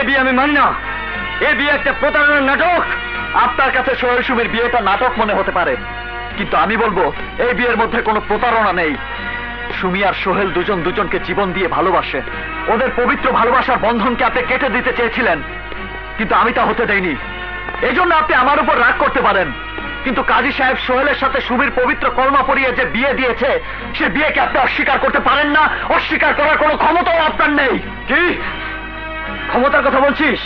বিয়ে আমি মানি না। এ বিয়ে একটা প্রতারণার নাটক। আপনার কাছে সোহেল সুমির বিয়েটা নাটক মনে হতে পারে, কিন্তু আমি বলবো এই বিয়ের মধ্যে কোনো প্রতারণা নেই। সুমি আর সোহেল দুজন দুজনকে জীবন দিয়ে ভালোবাসে। ওদের পবিত্র ভালোবাসার বন্ধনকে আপনি কেটে দিতে চেয়েছিলেন, কিন্তু আমি তা হতে দেইনি। এই জন্য আপনি আমার উপর রাগ করতে পারেন, কিন্তু কাজী সাহেব সোহেলের সাথে সুমির পবিত্র কলমা পড়িয়ে যে বিয়ে দিয়েছে, সে বিয়েকে আপনি অস্বীকার করতে পারেন না। অস্বীকার করার কোনো ক্ষমতাও আপনার নেই। কি ক্ষমতার কথা বলছিস?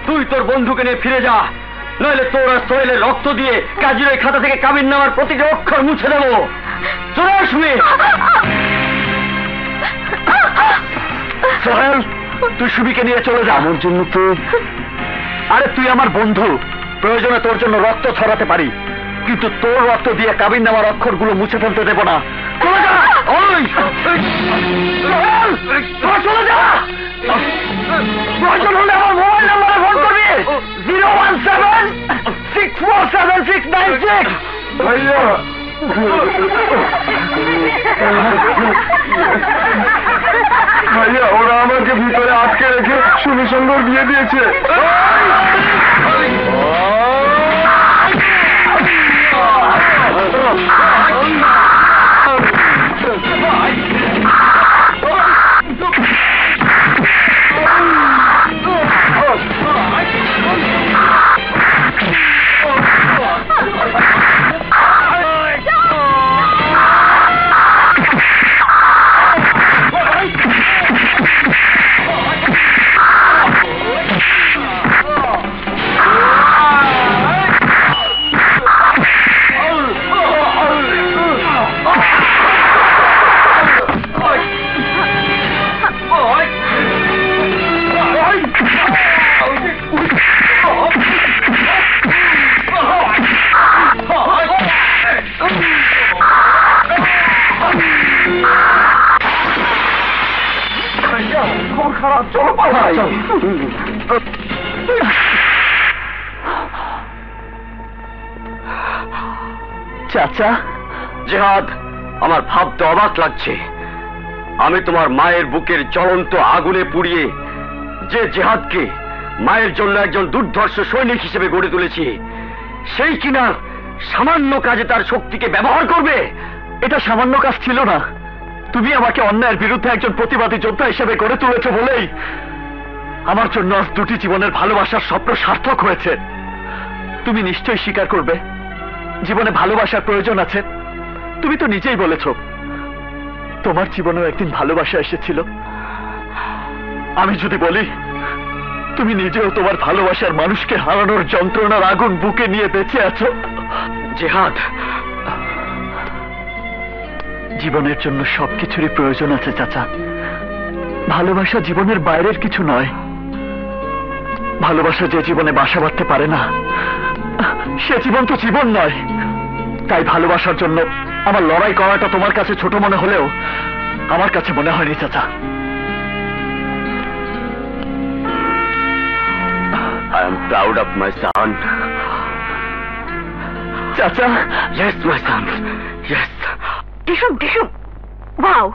তুই তোর বন্ধুকে নিয়ে ফিরে যা, নইলে তোর আর সোহেলের রক্ত দিয়ে কাজীর ওই খাতা থেকে কাবিন নামার প্রতিটি অক্ষর মুছে দেবো। চলে আসবি। সোহেল, তুই সুমিকে নিয়ে চলে যা। আমার জন্য তুই? আরে তুই আমার বন্ধু, প্রয়োজনে তোর জন্য রক্ত ছড়াতে পারি, কিন্তু তোর রক্ত দিয়ে কাবিন নামার অক্ষরগুলো মুছে ফেলতে দেব না। চলে যা। ওই চলে যা। প্রয়োজন হলে আমার মোবাইল নাম্বারে ফোন করবি, 017-647-696। ভাইয়া ভাইয়া, ওরা আমাকে ভিতরে আটকে রেখে সুমির সঙ্গে বিয়ে দিয়েছে। চাচা। জিহাদ, আমার ভাবতে অবাক লাগছে, আমি তোমার মায়ের বুকের জ্বলন্ত আগুনে পুড়িয়ে যে জিহাদকে মায়ের জন্য একজন দুর্ধর্ষ সৈনিক হিসেবে গড়ে তুলেছি, সেই কিনা সামান্য কাজে তার শক্তিকে ব্যবহার করবে। এটা সামান্য কাজ ছিল না। তুমি আমাকে অন্যায়ের বিরুদ্ধে একজন প্রতিবাদী যোদ্ধা হিসেবে গড়ে তুলেছ বলেই আমার জন্য আজ দুটি জীবনের ভালোবাসার স্বপ্ন সার্থক হয়েছে। তুমি নিশ্চয়ই স্বীকার করবে জীবনে ভালোবাসার প্রয়োজন আছে। তুমি তো নিজেই বলেছ তোমার জীবনেও একদিন ভালোবাসা এসেছিল। আমি যদি বলি তুমি নিজেও তোমার ভালোবাসার মানুষকে হারানোর যন্ত্রণার আগুন বুকে নিয়ে বেঁচে আছো। জিহাদ, জীবনের জন্য সবকিছুরই প্রয়োজন আছে চাচা। ভালোবাসা জীবনের বাইরের কিছু নয়। ভালোবাসা যে জীবনে বাসা বাঁধতে পারে না, সে জীবন তো জীবন নয়। তাই ভালোবাসার জন্য আমার লড়াই করাটা তোমার কাছে ছোট মনে হলেও আমার কাছে মনে হয়নি চাচা। I am proud of my son. চাচা। Yes, my son. Yes. Dishum, Dishum. Wow,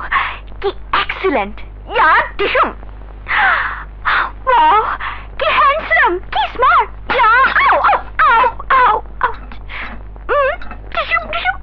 কি excellent. Yeah, Dishum. Wow, কি handsome, কি smart. Yeah. Ow, ow, ow, ow, ow. Dishum, Dishum.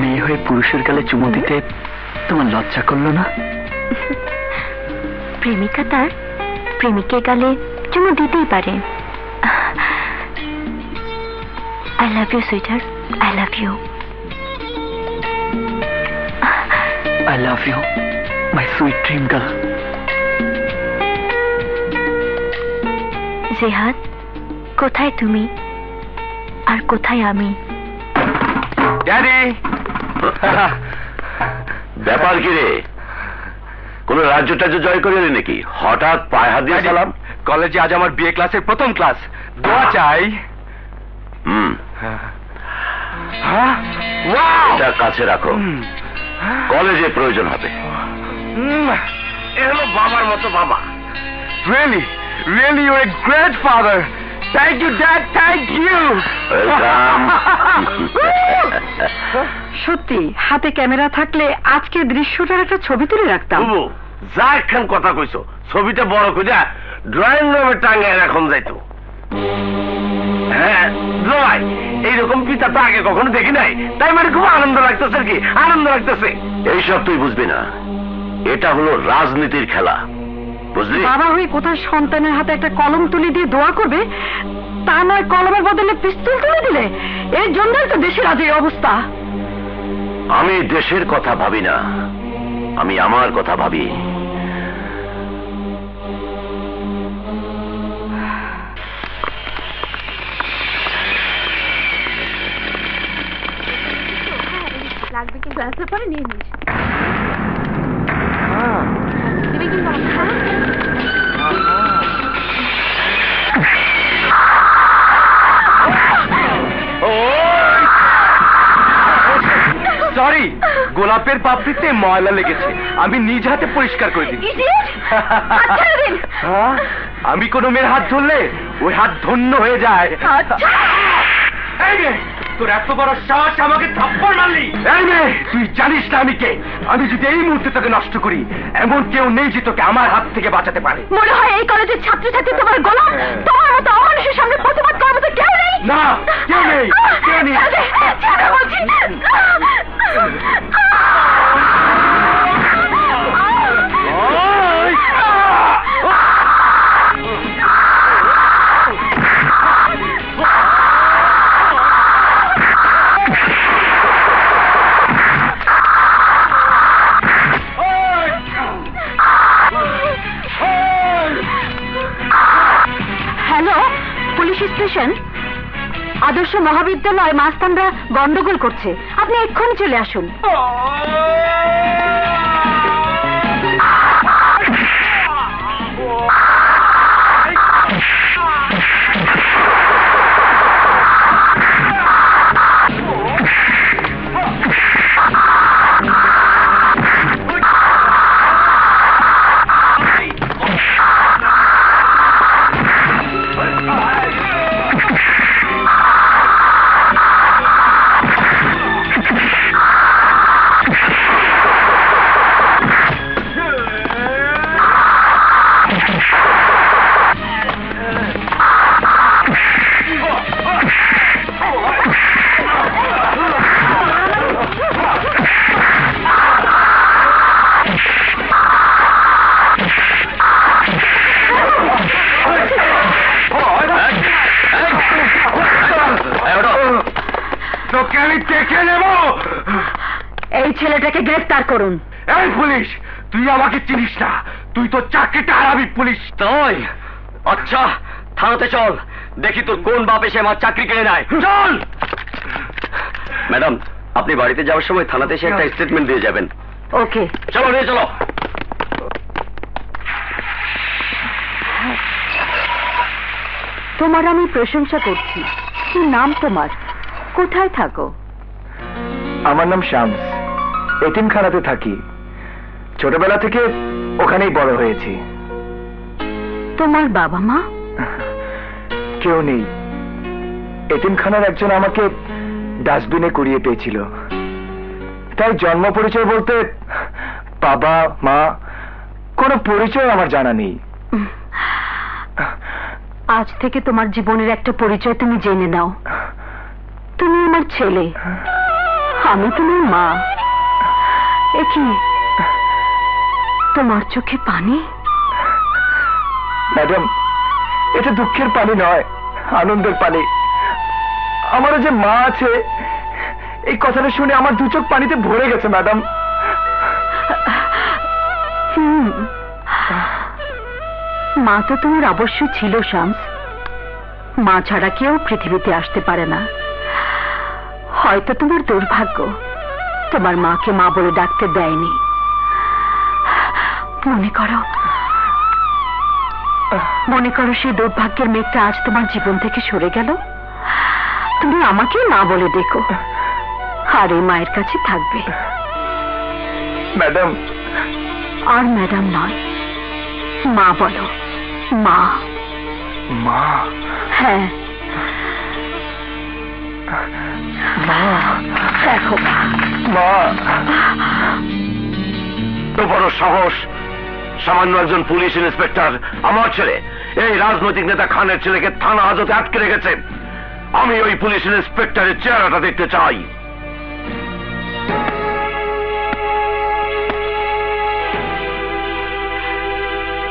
মেয়ে হয়ে পুরুষের গালে চুমু দিতে তোমার লজ্জা করলো না? প্রেমিকা তার প্রেমিকের গালে চুমু দিতেই পারে। I love you, sweetheart. I love you. I love you, my sweet dream girl. জিহাদ, কোথায় তুমি আর কোথায় আমি? ড্যাডি। ব্যাপার কি রে, কোন রাজ্য টাজ্য জয় করে এলি নাকি? হঠাৎ পায়ে হাত দিয়ে সালাম। কলেজে আজ আমার বিএ ক্লাসের প্রথম ক্লাস, দোয়া চাই। এটা কাছে রাখো, কলেজে প্রয়োজন হবে। এ হলো বাবার মতো বাবা। Really really you are a great father. Thank you dad, thank you. সত্যি হাতে ক্যামেরা থাকলে আজকে দৃশ্যটার একটা ছবি তুলে রাখতাম। যা একখান কথা কইছো, ছবিটা বড় কইরা ড্রয়িং রুমে টাঙ্গায় এখন যাইতো। হ্যাঁ ভাই, এইরকম পিতা তো আগে কখনো দেখি নাই, তাই মানে খুব আনন্দ লাগতেছে। কি আনন্দ লাগতেছে? এইসব তুই বুঝবি না, এটা হলো রাজনীতির খেলা, বুঝলি? বাবা হয়ে কোথায় সন্তানের হাতে একটা কলম তুলে দিয়ে দোয়া করবে, তা নয় কলমের বদলে পিস্তল তুলে দিলে। এর জন্যই তো দেশের আজ এই অবস্থা। আমি দেশের কথা ভাবি না, আমি আমার কথা ভাবি। লাগবে কি ক্লাসের পরে নিয়ে নিস। সরি, গোলাপের পাপড়িতে ময়লা লেগেছে, আমি নিজ হাতে পরিষ্কার করে দিই। আমি কোনো মেয়ের হাত ধরলে ওই হাত ধন্য হয়ে যায়। এই নে, তোর এত বড় সাহস, আমাকে থাপ্পড় মারলি? এই নে, তুই জানিস না আমি কে? আমি যদি এই মুহূর্তে তোকে নষ্ট করি, এমন কেউ নেই যে তোকে আমার হাত থেকে বাঁচাতে পারে। মনে হয় এই কলেজের ছাত্রছাত্রী তোমার গোলাম। তোমার মতো অমানুষের সামনে প্রতিবাদ করার মতো কেউ নেই। না, কেউ নেই, কেউ নেই। বলছি স্টেশন, আদর্শ মহাবিদ্যালয় মাস্তানরা গন্ডগোল করছে, আপনি এক্ষুনি চলে আসুন। এই ছেলেটাকে গ্রেফতার করুন। এই পুলিশ, তুই আমাকে চিনিস না, তুই তো চাকরিটা হারাবি। পুলিশ তাই? আচ্ছা, থানাতে চল, দেখি তোর কোন বাপ এসে আমার চাকরি কেড়ে নেয়। চল। ম্যাডাম, আপনি বাড়িতে যাওয়ার সময় থানাতে এসে একটা স্টেটমেন্ট দিয়ে যাবেন। ওকে, চলো নিয়ে চলো। তোমার আমি প্রশংসা করছি। কি নাম তোমার? কোথায় থাকো? আমার নাম শামস, এতিমখানাতে থাকি। ছোটবেলা থেকে ওখানেই বড় হয়েছি। তোমার বাবা মা? কেউ নেই। এতিমখানার একজন আমাকে ডাস্টবিনে কুড়িয়ে পেয়েছিল, তাই জন্ম পরিচয় বলতে বাবা মা কোনো পরিচয় আমার জানা নেই। আজ থেকে তোমার জীবনের একটা পরিচয় তুমি জেনে নাও। তুমি আমার ছেলে, আমি তোমার মা। একি তোমার চোখে পানি? ম্যাডাম, এটা দুঃখের পানি নয়, আনন্দের পানি। আমারও যে মা আছে, এই কথাটা শুনে আমার দু চোখ পানিতে ভরে গেছে ম্যাডাম। মা তো তোমার অবশ্যই ছিল শামস। মা ছাড়া কেউ পৃথিবীতে আসতে পারে না। হয়তো তোমার দুর্ভাগ্য তোমার মাকে মা বলে ডাকতে দেয়নি। মনে করো সেই দুর্ভাগ্যের মেঘটা আজ তোমার জীবন থেকে সরে গেল। তুমি আমাকে মা বলে ডেকো, আর এই মায়ের কাছে থাকবে। ম্যাডাম। আর ম্যাডাম নয়, মা বলো। মা। মা? হ্যাঁ, মা। দেখো মা। তো বড় সাহস, সামান্য একজন পুলিশ ইন্সপেক্টর আমার ছেলে, এই রাজনৈতিক নেতা খানের ছেলেকে থানা হাজতে আটকে রেখেছে। আমি ওই পুলিশ ইন্সপেক্টরের চেহারাটা দেখতে চাই।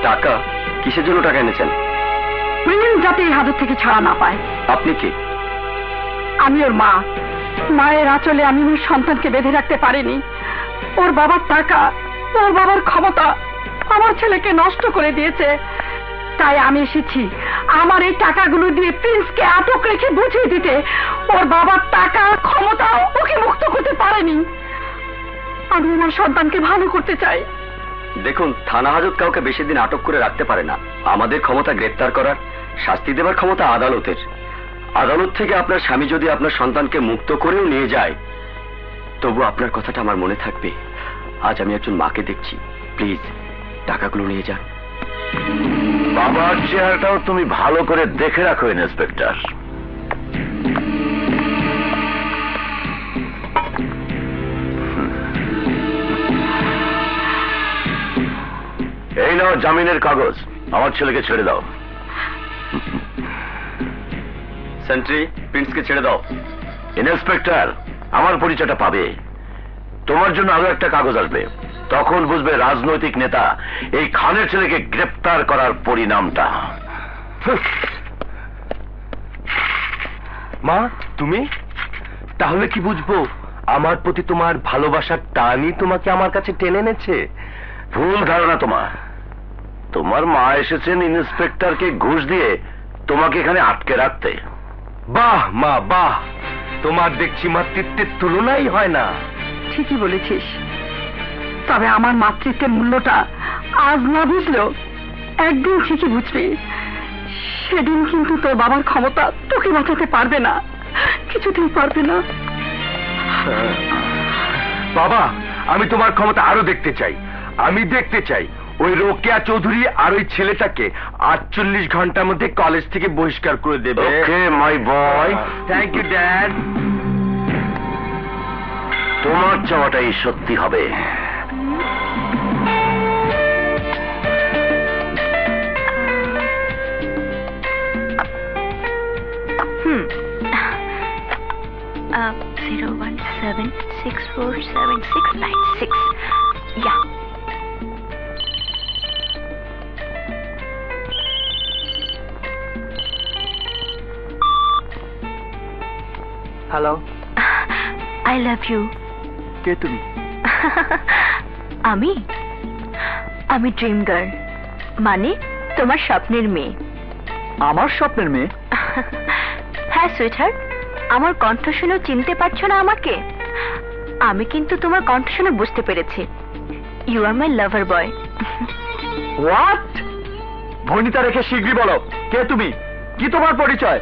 টাকা কিসের জন্য টাকা এনেছেন? যাতে এই হাজত থেকে ছাড়া না পায়। আপনি কি? আমি ওর মা। মায়ের আঁচলে আমি ওর সন্তানকে বেঁধে রাখতে পারিনি। ওর বাবার টাকা, ওর বাবার ক্ষমতা আমার ছেলেকে নষ্ট করে দিয়েছে। তাই আমি এসেছি আমার এই টাকাগুলো দিয়ে প্রিন্সকে আটক রেখে বুঝিয়ে দিতে। ওর বাবার টাকা, ক্ষমতা ওকে মুক্ত করতে পারেনি। আমি আমার সন্তানকে ভালো করতে চাই। দেখুন, থানা হাজত কাউকে বেশি দিন আটক করে রাখতে পারে না। আমাদের ক্ষমতা গ্রেপ্তার করার, শাস্তি দেবার ক্ষমতা আদালতের। আদালত থেকে আপনার স্বামী যদি আপনার সন্তানকে মুক্ত করেও নিয়ে যায়, তবু আপনার কথাটা আমার মনে থাকবে। আজ আমি একজন মাকে দেখছি, প্লিজ টাকাগুলো নিয়ে যান। বাবার চেহারাটাও তুমি ভালো করে দেখে রাখো ইন্সপেক্টর। এই নাও জামিনের কাগজ, আমার ছেলেকে ছেড়ে দাও। সেন্ট্রি, প্রিন্সকে ছেড়ে দাও। ইন্সপেক্টর, আমার পরিচয়টা পাবে। তোমার জন্য আরো একটা কাগজ আসবে, তখন বুঝবে রাজনৈতিক নেতা এই খানের ছেলেকে গ্রেপ্তার করার পরিণামটা। মা, তুমি তাহলে কি বুঝবো আমার প্রতি তোমার ভালোবাসার টানই তোমাকে আমার কাছে টেনে এনেছে? ভুল ধারণা তোমার। তোমার মা এসেছেন ইন্সপেক্টরকে ঘুষ দিয়ে তোমাকে এখানে আটকে রাখতে। বাহ মা, বাহ! তোমার দেখছি মাতৃত্বের তুলনাই হয় না। ঠিকই বলেছিস, তবে আমার মাতৃত্বের মূল্যটা আজ না বুঝলেও একদিন ঠিকই বুঝবি। সেদিন কিন্তু তোর বাবার ক্ষমতা তোকে বাঁচাতে পারবে না, কিছুতেই পারবে না। বাবা, আমি তোমার ক্ষমতা আরো দেখতে চাই। আমি দেখতে চাই ওই রোকেয়া চৌধুরী আর ওই ছেলেটাকে 48 ঘন্টার মধ্যে কলেজ থেকে বহিষ্কার করে দেবে। Okay my boy. Thank you dad. তোমার চাওয়াটাই সত্যি হবে। Zero 1764769 Yeah. Hello. I love you. কে তুমি? আমি ড্রিম গার্ল, মানে তোমার স্বপ্নের মেয়ে। আমার স্বপ্নের মেয়ে? হ্যাঁ সুইটহার্ট, আমার কণ্ঠ শুনে চিনতে পারছো না আমাকে? আমি কিন্তু তোমার কণ্ঠ শুনে বুঝতে পেরেছি। You R my lover boy. What? Bhanita রেখে শীঘ্রই বলো, কে তুমি? কি তোমার পরিচয়?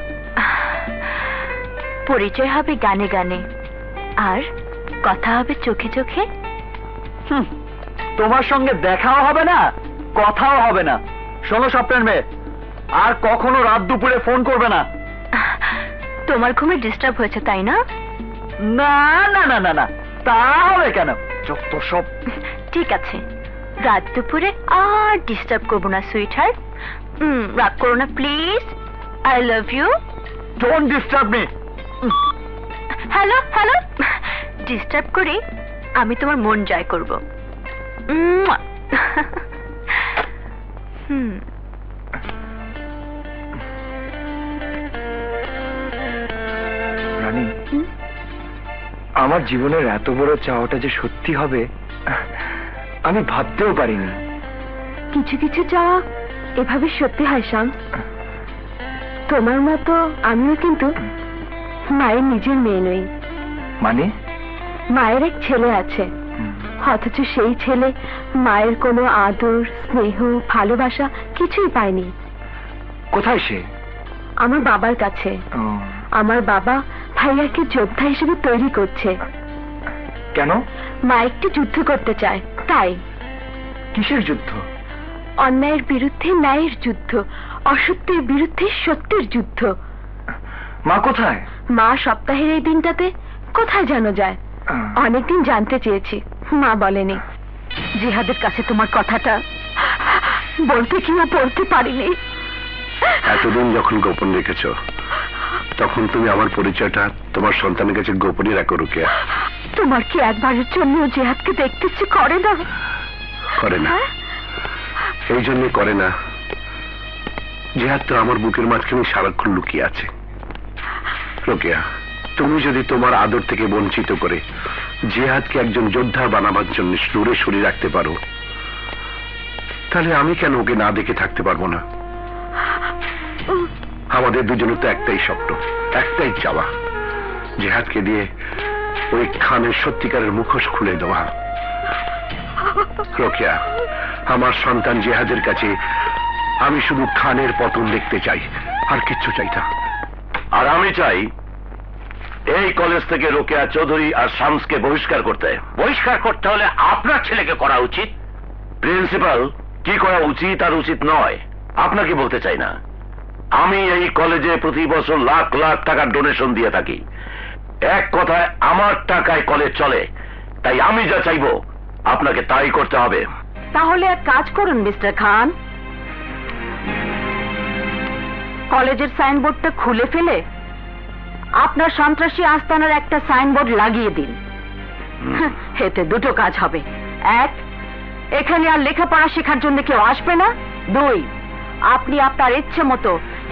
পরিচয় হবে গানে গানে, আর কথা হবে চোখে চোখে। তোমার সঙ্গে দেখাও হবে না, কথাও হবে না। শোনো স্বপ্নের মেয়ে, আর কখনো রাত দুপুরে ফোন করবে না। তোমার ঘুমে ডিস্টার্ব হয়েছে তাই না? না না না না না, তা হবে কেন? যত সব। ঠিক আছে, রাত দুপুরে আর ডিস্টার্ব করবো না সুইটহার্ট। রাগ করো না please. I love you. Don't disturb me. Hello hello, disturb করে আমি তোমার মন জয় করব। রানী, আমার জীবনের এত বড় চাওয়াটা যে সত্যি হবে আমি ভাবতেও পারিনি। কিছু কিছু চাওয়া এভাবে সত্যি হয় শামস। তোমার মতো আমিও কিন্তু মায়ের নিজের মেয়ে নই। মানে? মায়ের এক ছেলে আছে, অথচ সেই ছেলে মায়ের কোনো আদর, স্নেহ, ভালোবাসা কিছুই পায়নি। কোথায় সে? আমার বাবার কাছে। আমার বাবা ভাইয়াকে যোদ্ধা হিসেবে তৈরি করছে। কেন? মা একটু যুদ্ধ করতে চায়, তাই। কিসের যুদ্ধ? অন্যায়ের বিরুদ্ধে ন্যায়ের যুদ্ধ, অসত্যের বিরুদ্ধে সত্যের যুদ্ধ। মা কোথায়? মা সপ্তাহের এই দিনটাতে কোথায় যেন যায়। অনেকদিন জানতে চেয়েছি, মা বলেনি। জিহাদের কাছে তোমার কথাটা বলতে কিনা বলতে পারিনি। এতদিন যখন গোপন রেখেছ, তখন তুমি আমার পরিচয়টা তোমার সন্তানের কাছে গোপনই রাখো রুকিয়া। তোমার কি একবারের জন্য জিহাদকে দেখতে ইচ্ছে করে না? করে না, এই জন্য করে না। জিহাদ তো আমার বুকের মাঝখানে সারাক্ষণ লুকিয়ে আছে। রুকিয়া, তুমি যদি তোমার আদর থেকে বঞ্চিত করে জিহাদকে একজন যোদ্ধা বানাবার জন্য দূরে সরিয়ে রাখতে পারো, তাহলে আমি কেন ওকে না দেখে থাকতে পারবো না? আমাদের দুজনের তো একটাই স্বপ্ন, একটাই চাওয়া, জিহাদকে দিয়ে ওই খানের সত্যিকারের মুখোশ খুলে দেওয়া। রোকেয়া, আমার সন্তান জিহাদের কাছে আমি শুধু খানের পতন দেখতে চাই, আর কিচ্ছু চাই না। আর আমি চাই এই কলেজ থেকে রোকেয়া চৌধুরী আর শামসকে বহিষ্কার করতে। বহিষ্কার করতে হলে আপনার ছেলেকে করা উচিত। প্রিন্সিপাল কি করা উচিত আর উচিত নয় আপনাকে বলতে চাই না। আমি এই কলেজে প্রতি বছর লাখ লাখ টাকার ডোনেশন দিয়ে থাকি। এক কথায় আমার টাকায় কলেজ চলে, তাই আমি যা চাইবো আপনাকে তাই করতে হবে। তাহলে এক কাজ করুন মিস্টার খান, কলেজের সাইনবোর্ডটা খুলে ফেলে আপনার সন্ত্রাসী আস্তানার একটা সাইনবোর্ড লাগিয়ে দিন। এতে দুটো কাজ হবে। এক, এখানে আর লেখাপড়া শেখার জন্য কেউ আসবে না। দুই, আপনি আপনার ইচ্ছে মতো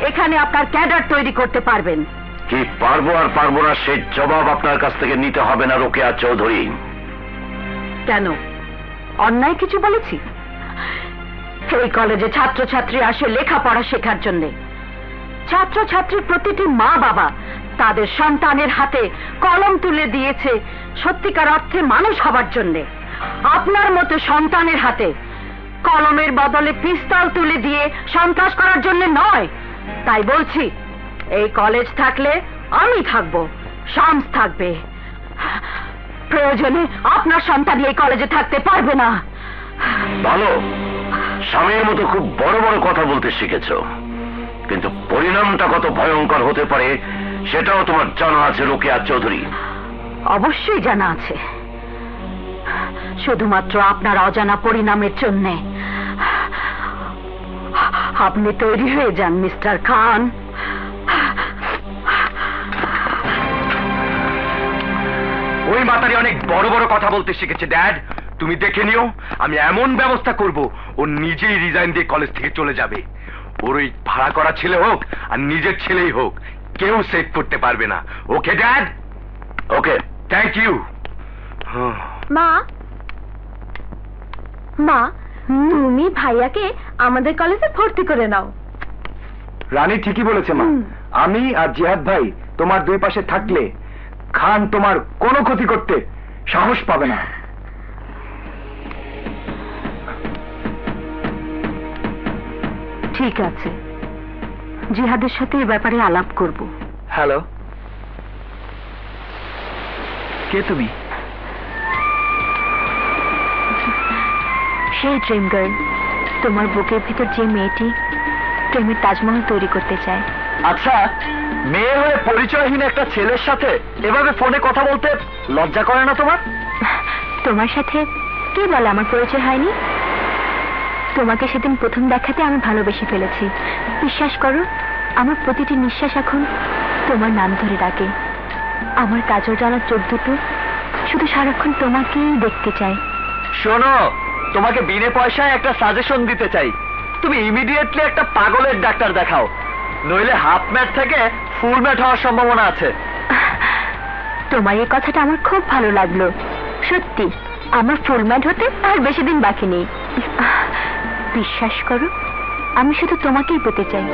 এখানে আপনার ক্যাডার তৈরি করতে পারবেন। কি পারবো আর পারবো না সেই জবাব আপনার কাছ থেকে নিতে হবে না রোকেয়া চৌধুরী। কেন, অন্যায় কিছু বলেছি? এই কলেজে ছাত্রছাত্রী আসে লেখাপড়া শেখার জন্য। ছাত্রছাত্রীর প্রতিটি মা বাবা তাদের সন্তানের হাতে কলম তুলে দিয়েছে সত্যিকার অর্থে মানুষ হবার জন্য। আপনার মতো সন্তানের হাতে কলমের বদলে পিস্তল তুলে দিয়ে সন্ত্রাস করার জন্য নয়। তাই বলছি, এই কলেজ থাকলে আমি থাকব, শামস থাকবে। প্রয়োজনে আপনার সন্তান এই কলেজে থাকতে পারবে না। ভালো, স্বামীর মতো খুব বড় বড় কথা বলতে শিখেছ, কিন্তু পরিণামটা কত ভয়ঙ্কর হতে পারে সেটাও তোমার জানা আছে রোকেয়া চৌধুরী? অবশ্যই জানা আছে। শুধুমাত্র আপনার অজানা পরিণামের জন্য আপনি তৈরি হয়ে যান মিস্টার খান। ওই মাতারি অনেক বড় বড় কথা বলতে শিখেছে ড্যাড। তুমি দেখে নিও, আমি এমন ব্যবস্থা করব ও নিজেই রিজাইন দিয়ে কলেজ থেকে চলে যাবে। ওর ওই ভাড়া করা ছেলে হোক আর নিজের ছেলেই হোক, কেউ সেভ করতে পারবে না। Okay dad? Okay, thank you. মা, মা, তুমি ভাইয়াকে আমাদের কলেজে ভর্তি করে নাও। রানী ঠিকই বলেছে মা। আমি আর জিহাদ ভাই তোমার দুই পাশে থাকলে খান তোমার কোনো ক্ষতি করতে সাহস পাবে না। ঠিক আছে, জিহাদের সাথে এ ব্যাপারে আলাপ করব। হ্যালো, কে তুমি? সেই ড্রিম গার্ল, তোমার বুকের ভিতর যে মেয়েটি প্রেমের তাজমহল তৈরি করতে চায়। আচ্ছা, মেয়ে হয়ে পরিচয়হীন একটা ছেলের সাথে এভাবে ফোনে কথা বলতে লজ্জা করে না তোমার? তোমার সাথে কে বলে আমার পরিচয় হয়নি? তোমাকে সেদিন প্রথম দেখাতে আমি ভালোবেসে ফেলেছি। বিশ্বাস করো, আমার প্রতিটি নিঃশ্বাস এখন তোমার নাম ধরে ডাকে। আমার কাজল জানার চোখ দুটো শুধু সারাক্ষণ তোমাকেই দেখতে চাই। শোনো, তোমাকে বিনে পয়সায় একটা সাজেশন দিতে চাই। তুমি ইমিডিয়েটলি একটা পাগলের ডাক্তার দেখাও, নইলে হাফ ম্যাট থেকে ফুল ম্যাট হওয়ার সম্ভাবনা আছে। তোমার এই কথাটা আমার খুব ভালো লাগলো। সত্যি, আমার ফুল ম্যাট হতে আর বেশি দিন বাকি নেই। বিশ্বাস করো, আমি শুধু তোমাকেই পেতে চাই।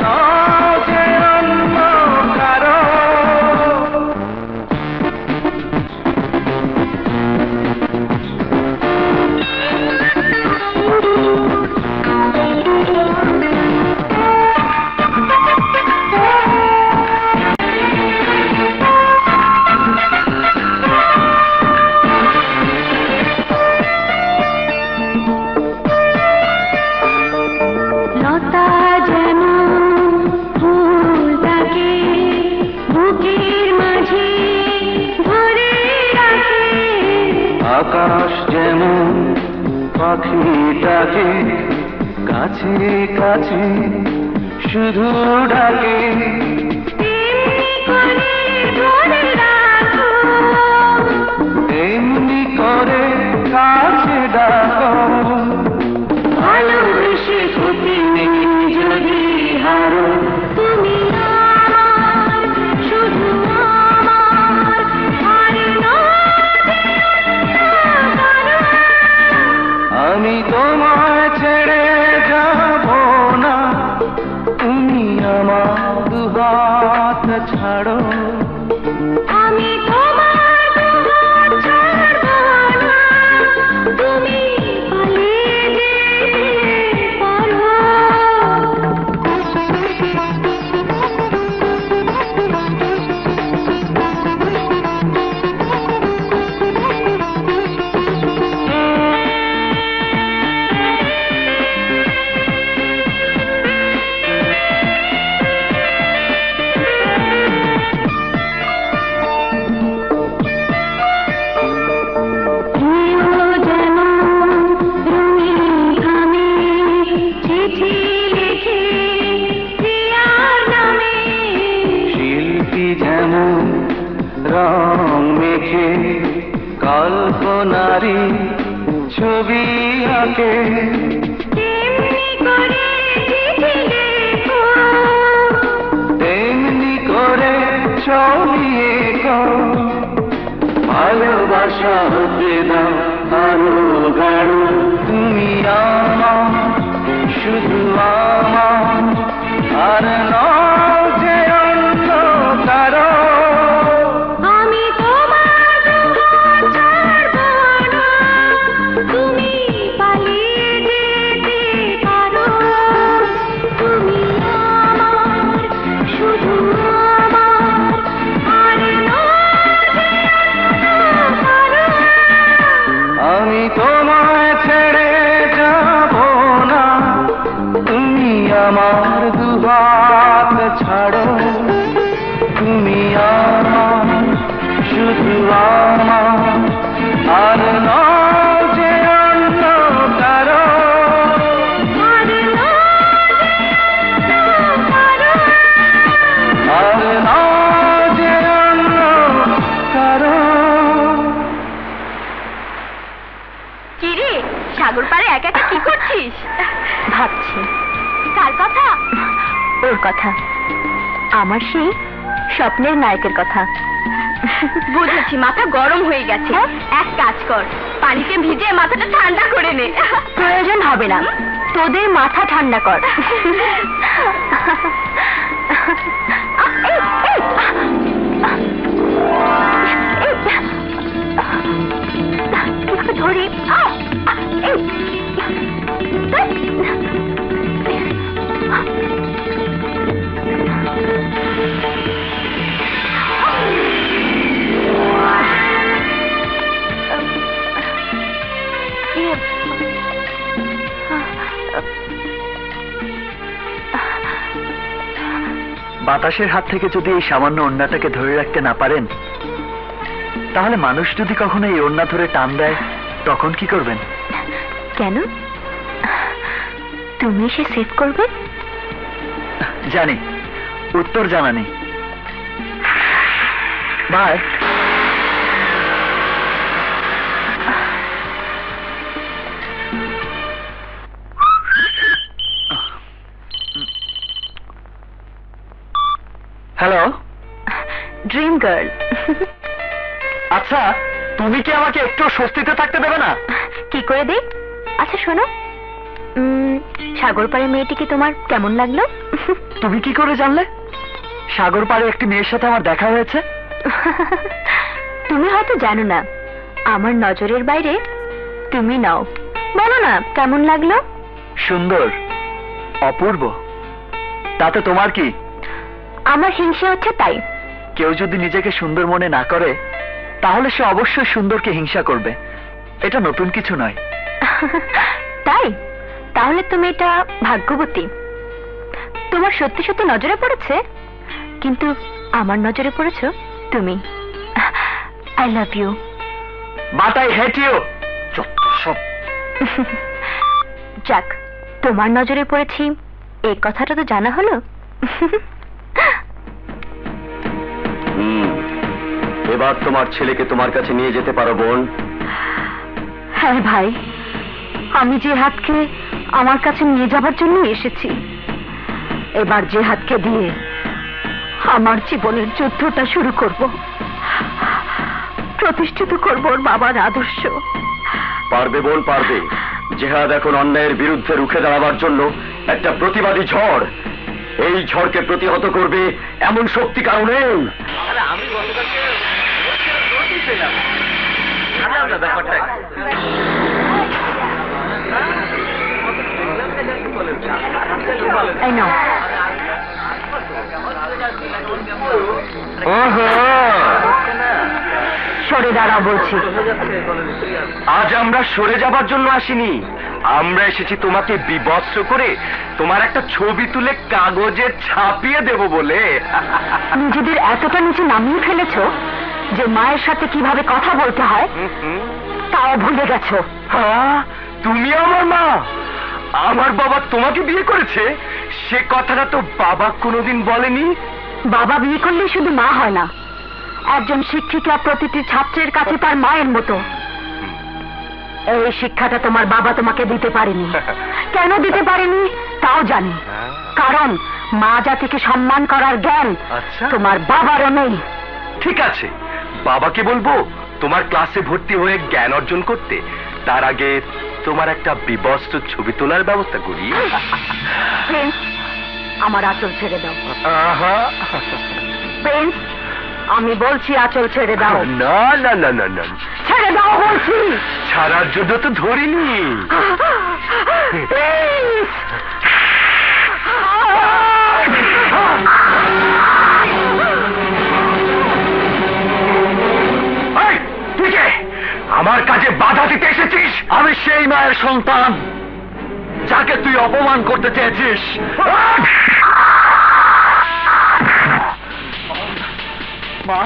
নও যে অন্য কারো। লতা যেমন ফুলটাকে বুকের মাঝে ধরে রাখে, আকাশ যেমন পাখিটাকে কাছে কাছে শুধু ডাকে, তেমনি করে ধরে রাখো, তেমনি করে কাছে ডাকো। ভালোবেসে ক্ষতি নেই যদি হারো, তুমি আমার, শুধু আমার, আর নয় যে অন্য কারো। আমি তোমায় ছেড়ে যাব না, তুমি আমার দুহাত ছাড়ো। আমি তোমার দুহাত ছাড়বো না, তুমি পালিয়ে যেতে পারো। প্রিয় যেমন রঙিন খামে চিঠি লিখে প্রিয়ার নামে, শিল্পী যেমন রং মেখে কল্পনারি ছবি আঁকে, তেমনি করে চিঠি লেখো, তেমনি করে চলিয়ে গো। ভালোবাসা হতে দাও আরো গাঢ়, তুমি আমার, শুধু আমার, আর নও যে অন্য কারো। আমি তোমার দুহাত ছাড়বো না, তুমি পালিয়ে যেতে পারো। তুমি আমার, শুধু আমার, আর নয় যে অন্য কারো। আমি তোমায় ছেড়ে যাব না, তুমি আমার দুহাত ছাড়ো। তুমি আমার, শুধু আমার, আর নও যে অন্য কারো। আর নয় যে অন্য কারো। আর নও যে অন্য কারো। কিরে, সাগর পাড়ে একা একা কি করছিস? ভাবছি কার কথা? ওর কথা, আমার সেই স্বপ্নের নায়কের কথা। বুঝেছি, মাথা গরম হয়ে গেছে। এক কাজ কর, পানিতে ভিজে মাথাটা ঠান্ডা করে নে। প্রয়োজন হবে না, তোদের মাথা ঠান্ডা কর। ধরি বাতাসের হাত থেকে যদি এই সামান্য ওড়নাটাকে ধরে রাখতে না পারেন, তাহলে মানুষ যদি কখনো এই ওড়না ধরে টান দেয়, তখন কি করবেন? কেন? তুমি এসে সেভ করবে? জানি, উত্তর জানা নেই। বাই। Hello, dream girl. আচ্ছা, তুমি কি আমাকে একটু স্বস্তিতে থাকতে দেবে না? কি করে দিই? আচ্ছা শোনো, সাগর পাড়ের মেয়েটিকে তোমার কেমন লাগলো? তুমি কি করে জানলে সাগর পাড়ে একটি মেয়ের সাথে আমার দেখা হয়েছে? তুমি হয়তো জানো না, আমার নজরের বাইরে তুমি নাও। বলো না কেমন লাগলো? সুন্দর, অপূর্ব। তাতে তোমার কি? আমার হিংসে হচ্ছে তাই। কেউ যদি নিজেকে সুন্দর মনে না করে তাহলে সে অবশ্যই সুন্দরকে হিংসা করবে। এটা নতুন কিছু নয়। তাই? তাহলে তুমি এটা ভাগ্যবতী। তোমার সত্যি সত্যি নজরে পড়েছে, কিন্তু আমার নজরে পড়েছো তুমি। I love you. But I hate you. সব যাক, তোমার নজরে পড়েছি এই কথাটা তো জানা হলো। এবার তোমার ছেলেকে তোমার কাছে নিয়ে যেতে পারো বোন। হ্যাঁ ভাই, আমি যে হাতকে আমার কাছে নিয়ে যাবার জন্য এসেছি। এবার যে হাতকে দিয়ে আমার জীবনের যুদ্ধটা শুরু করব, প্রতিষ্ঠিত করব ওর বাবার আদর্শ। পারবে বোন, পারবে। জেহাদ এখন অন্যায়ের বিরুদ্ধে রুখে দাঁড়াবার জন্য একটা প্রতিবাদী ঝড়। এই ঝড়কে প্রতিহত করবে এমন শক্তি কারণে। এই নাও। সরে দাঁড়াও বলছি। আজ আমরা সরে যাবার জন্য আসিনি, আমরা এসেছি তোমাকে বিবস্ত্র করে তোমার একটা ছবি তুলে কাগজে ছাপিয়ে দেব বলে। নিজেদের এতটা নিচে নামিয়ে ফেলেছো যে মায়ের সাথে কিভাবে কথা বলতে হয় তাও ভুলে গেছো। হ্যাঁ, তুমি আমার মা। আমার বাবা তোমাকে বিয়ে করেছে, সে কথাটা তো বাবা কোনোদিন বলেনি। বাবা বিয়ে করলে শুধু মা হয় না, একজন শিক্ষিকা প্রতিটি ছাত্রের কাছে তার মায়ের মতো। এই শিক্ষাটা তোমার বাবা তোমাকে দিতে পারেনি। কেন দিতে পারেনি তাও জানি, কারণ মা জাতিকে সম্মান করার জ্ঞান তোমার বাবারও নেই। ঠিক আছে, বাবাকে বলবো তোমার ক্লাসে ভর্তি হয়ে জ্ঞান অর্জন করতে। তার আগে তোমার একটা বিবস্ত্র ছবি তোলার ব্যবস্থা করি। প্রিন্স, আমার আঁচল ছেড়ে দাও। আহা, প্রিন্স, আমি বলছি আঁচল ছেড়ে দাও। না না না না না, ছেড়ে দাও বলছি। ছাড়ার জন্য তো ধরিনি। প্রিন্স! এই, তুই কে? আমার কাজে বাধা দিতে এসেছিস? আমি সেই মায়ের সন্তান যাকে তুই অপমান করতে চেয়েছিস। মা,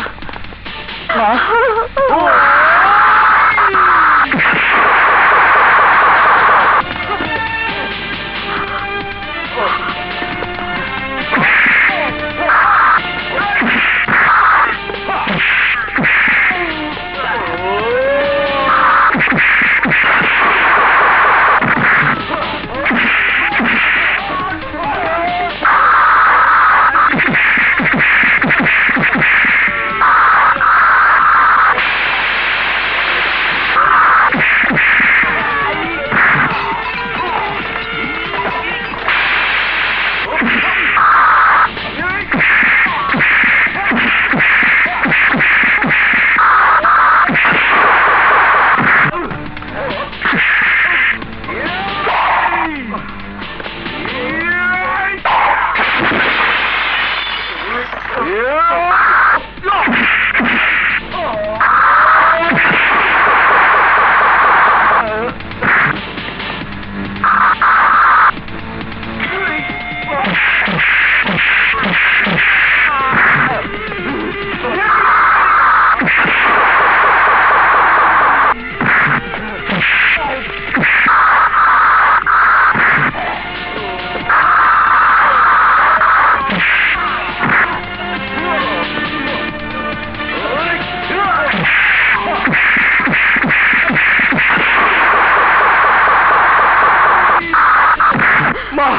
মা,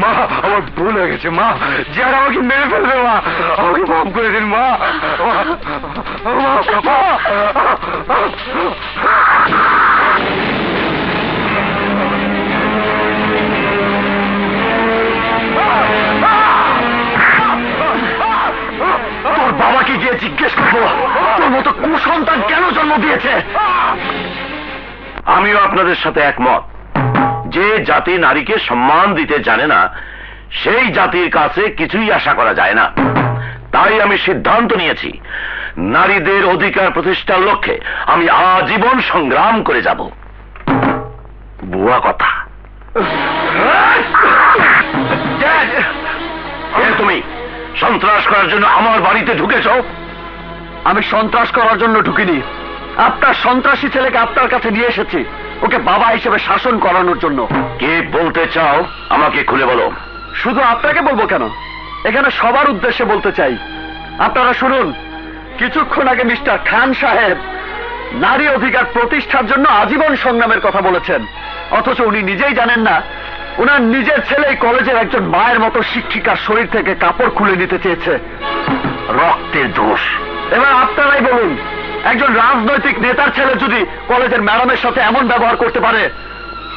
মা, আমার ভুল হয়ে গেছে মা। যে আর আমাকে মেরে ফেলবে মা, আমাকে মাফ করে দিন মা। মা, তোর মতো কুসন্তান কেন জন্ম দিয়েছে? আমিও আপনাদের সাথে একমত। যে জাতি নারীকে সম্মান দিতে জানে না, সেই জাতির কাছে কিছুই আশা করা যায় না। তাই আমি সিদ্ধান্ত নিয়েছি, নারীদের অধিকার প্রতিষ্ঠার লক্ষ্যে আমি আজীবন সংগ্রাম করে যাব। বুয়া কথা। তুমি সন্ত্রাস করার জন্য আমার বাড়িতে ঢুকেছ? আমি সন্ত্রাস করার জন্য ঢুকিনি। আপনার সন্ত্রাসী ছেলেকে আপনার কাছে নিয়ে এসেছি, ওকে বাবা হিসেবে শাসন করানোর জন্য। কে বলতে চাও আমাকে খুলে বলো। শুধু আপনাকে বলবো কেন, এখানে সবার উদ্দেশ্যে বলতে চাই। আপনারা শুনুন, কিছুক্ষণ আগে মিস্টার খান সাহেব নারী অধিকার প্রতিষ্ঠার জন্য আজীবন সংগ্রামের কথা বলেছেন, অথচ উনি নিজেই জানেন না ওনার নিজের ছেলে কলেজের একজন মায়ের মতো শিক্ষিকার শরীর থেকে কাপড় খুলে নিতে চেয়েছে। রক্তের দোষ। এবার আপনারাই বলুন, একজন রাজনৈতিক নেতার ছেলে যদি কলেজের ম্যাডামের সাথে এমন ব্যবহার করতে পারে,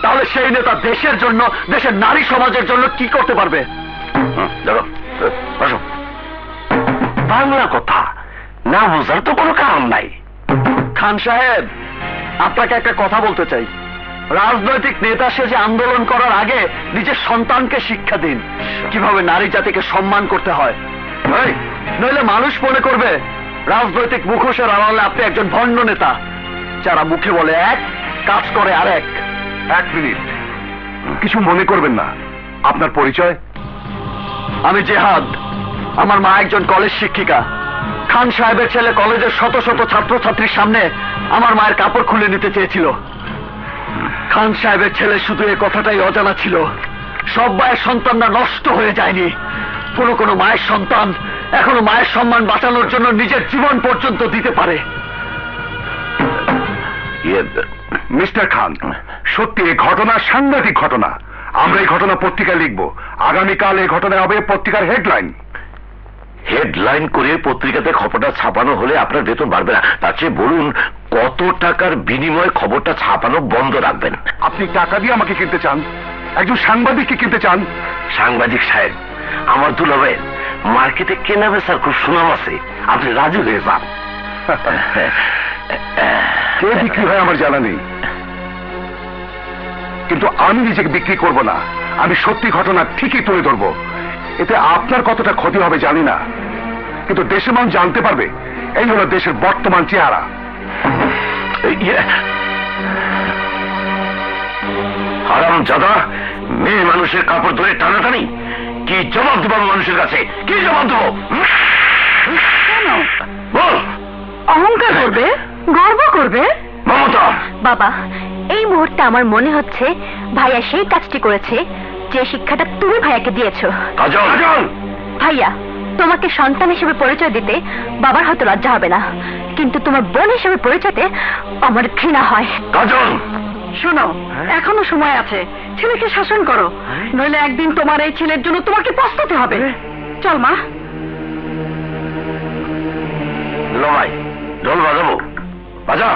তাহলে সেই নেতা দেশের জন্য, দেশের নারী সমাজের জন্য কি করতে পারবে? বাংলা কথা না বোঝার তো কোনো কারণ নাই। খান সাহেব, আপনাকে একটা কথা বলতে চাই। রাজনৈতিক নেতা সেজে আন্দোলন করার আগে নিজের সন্তানকে শিক্ষা দিন কিভাবে নারী জাতিকে সম্মান করতে হয়। নইলে মানুষ মনে করবে রাজনৈতিক মুখোশের আড়ালে আপনি একজন ভণ্ড নেতা, যারা মুখে বলে এক, কাজ করে আরেক। এক মিনিট, কিছু মনে করবেন না। আপনার পরিচয়? আমি জেহাদ। আমার মা একজন কলেজ শিক্ষিকা। খান সাহেবের ছেলে কলেজের শত শত ছাত্রছাত্রীর সামনে আমার মায়ের কাপড় খুলে নিতে চেয়েছিল। খান সাহেবের ছেলে শুধু এই কথাটাই অজানা ছিল, সব মায়ের সন্তানরা নষ্ট হয়ে যায়নি। কোন কোন মায়ের সন্তান এখনো মায়ের সম্মান বাঁচানোর জন্য নিজের জীবন পর্যন্ত দিতে পারে। মিস্টার খান, সত্যি এই ঘটনা সাংঘাতিক ঘটনা। আমরা এই ঘটনা পত্রিকায় লিখব। আগামীকাল এই ঘটনা হবে পত্রিকার হেডলাইন। হেডলাইন করে পত্রিকাতে খবরটা ছাপানো হলে আপনার বেতন বাড়বে না। তার চেয়ে বলুন, কত টাকার বিনিময়ে খবরটা ছাপানো বন্ধ রাখবেন? আপনি টাকা দিয়ে আমাকে কিনতে চান? একজন সাংবাদিককে কিনতে চান? সাংবাদিক সাহেব, আমার দুলাভাইয়ের মার্কেটে কেনা বেচার খুব সুনাম আছে, আপনি রাজি হয়ে যান। কে বিক্রি হয় আমার জানা নেই, কিন্তু আমি নিজেকে বিক্রি করব না। আমি সত্যি ঘটনা ঠিকই তুলে ধরবো। এতে আপনার কতটা ক্ষতি হবে জানি না, কিন্তু দেশের মানুষ জানতে পারবে এই হলো দেশের বর্তমান চেহারা। হারাম জাদা, মেয়ে মানুষের কাপড় ধরে টানাটানি, কি জবাব দেবো মানুষের কাছে? কি জবাব দেবো? কেন বল। অহংকার করবে, গর্ব করবে? মমতা, বাবা, এই মুহূর্তে আমার মনে হচ্ছে ভাইয়া সেই কাজটি করেছে যে শিক্ষাটা তুমি ভাইয়াকে দিয়েছো। কাজল, কাজল, ভাইয়া, তোমাকে সন্তান হিসেবে পরিচয় দিতে বাবার হয়তো লজ্জা হবে না, কিন্তু তোমার বোন হিসেবে পরিচয়তে আমার ঘৃণা হয়। কাজল, শোনো, এখনো সময় আছে, ছেলেকে শাসন করো, নইলে একদিন তোমার এই ছেলের জন্য তোমাকে পস্তাতে হবে। চল মা। ভাই ঢোল বাজাবো? বাজা।